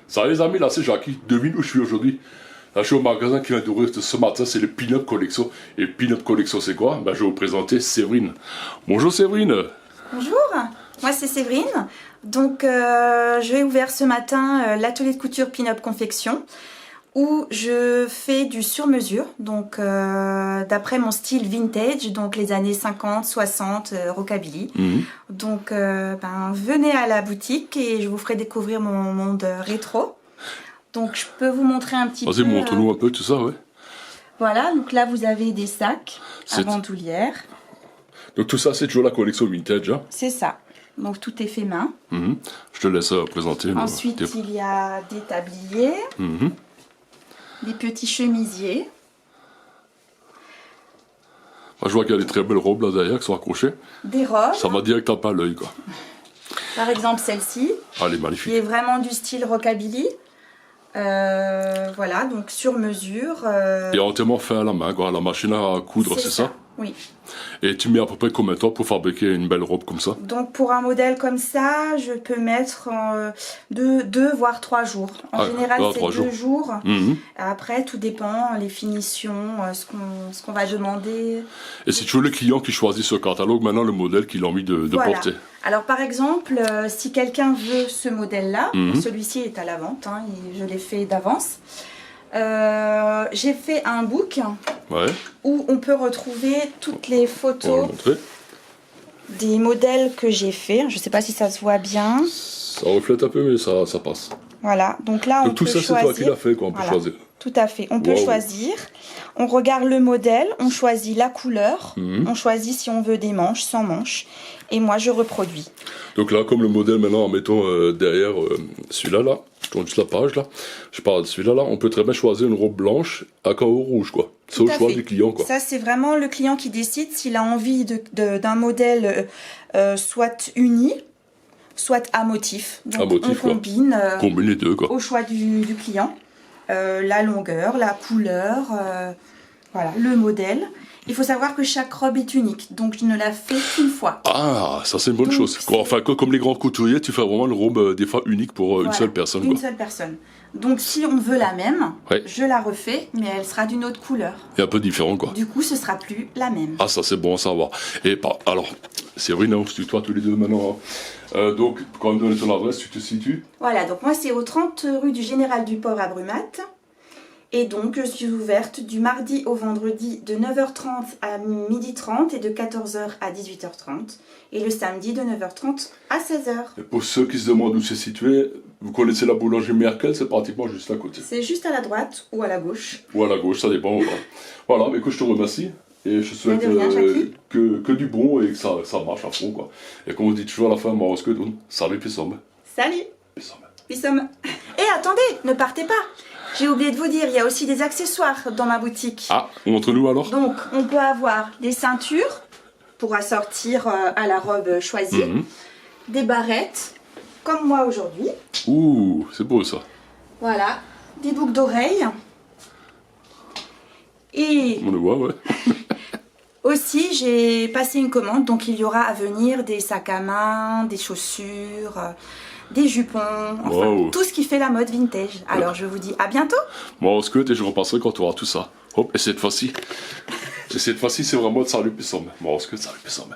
Salut les amis, là c'est Jackie. Devine où je suis aujourd'hui. Là je suis au magasin qui vient d'ouvrir ce matin, c'est le Pin-Up Collection. Et Pin-Up Collection c'est quoi? Ben, je vais vous présenter Séverine. Bonjour Séverine. Bonjour, moi c'est Séverine. Donc j'ai ouvert ce matin l'atelier de couture Pin-Up Confection où je fais du sur-mesure, donc d'après mon style vintage, donc les années 50, 60, rockabilly. Donc venez à la boutique et je vous ferai découvrir mon monde rétro. Donc je peux vous montrer un petit peu. Vas-y, montre-nous un peu tout ça, ouais. Voilà, donc là vous avez des sacs à bandoulière. Donc tout ça c'est toujours la collection vintage, hein? C'est ça. Donc tout est fait main. Je te laisse présenter. Ensuite il y a des tabliers. Des petits chemisiers. Moi, je vois qu'il y a des très belles robes là derrière qui sont accrochées. Des robes. Ça m'a direct tapé à l'œil, quoi. Par exemple celle-ci. Ah, elle est magnifique. Qui est vraiment du style rockabilly. Voilà, donc sur mesure. Et entièrement fait à la main, quoi. La machine à coudre, c'est ça? Oui. Et tu mets à peu près combien de temps pour fabriquer une belle robe comme ça? Donc pour un modèle comme ça, je peux mettre 2 voire 3 jours. En général, c'est 2 jours. Après, tout dépend, les finitions, ce qu'on va demander. Et c'est toujours le client qui choisit sur le catalogue maintenant le modèle qu'il a envie de porter. Alors par exemple, si quelqu'un veut ce modèle-là, celui-ci est à la vente, hein, je l'ai fait d'avance. J'ai fait un book où on peut retrouver toutes les photos des modèles que j'ai fait. Je ne sais pas si ça se voit bien. Ça reflète un peu, mais ça passe. Voilà, donc là on peut choisir. Tout ça c'est toi qui l'as fait, quoi, on peut choisir. Tout à fait, on peut choisir. On regarde le modèle, on choisit la couleur, on choisit si on veut des manches, sans manches, et moi je reproduis. Donc là, comme le modèle maintenant, mettons derrière celui-là, là, je tourne juste la page là, je parle de celui-là, là, on peut très bien choisir une robe blanche à carreaux rouge, quoi. C'est au choix du client, quoi. Ça, c'est vraiment le client qui décide s'il a envie d'un modèle soit uni, soit à motif. Donc on combine, les deux, quoi. Au choix du client. La longueur, la couleur, voilà, le modèle. Il faut savoir que chaque robe est unique, donc je ne la fais qu'une fois. Ah, ça c'est une bonne chose. Enfin, comme les grands couturiers, tu fais vraiment une robe des fois unique pour une seule personne. Une seule personne. Donc si on veut la même, je la refais, mais elle sera d'une autre couleur. Et un peu différent, quoi. Du coup, ce sera plus la même. Ah, ça c'est bon à savoir. Et alors, Séverine, on se tutoie tous les deux maintenant. Donc, quand on me donne ton adresse, tu te situes? Voilà, donc moi c'est au 30 rue du Général Duport à Brumath. Et donc je suis ouverte du mardi au vendredi de 9h30 à 12h30 et de 14h à 18h30. Et le samedi de 9h30 à 16h. Et pour ceux qui se demandent où c'est situé, vous connaissez la boulangerie Merkel, c'est pratiquement juste à côté. C'est juste à la droite ou à la gauche. Ou à la gauche, ça dépend. Voilà, mais écoute, je te remercie. Et je souhaite que du bon et que ça marche à fond, quoi. Et comme on dit toujours à la fin, salut, pissom. Salut. Pissom. Et attendez, ne partez pas. J'ai oublié de vous dire, il y a aussi des accessoires dans ma boutique. Ah, montre-nous alors. Donc, on peut avoir des ceintures pour assortir à la robe choisie, des barrettes, comme moi aujourd'hui. Ouh, c'est beau ça. Voilà, des boucles d'oreilles. Et on le voit, ouais. Aussi, j'ai passé une commande, donc il y aura à venir des sacs à main, des chaussures, des jupons, enfin tout ce qui fait la mode vintage. Alors je vous dis à bientôt. Moi on se quitte et je repasserai quand tu auras tout ça. Hop, et cette fois-ci c'est vraiment de salut pissom. Moi on se quitte, salut pissom.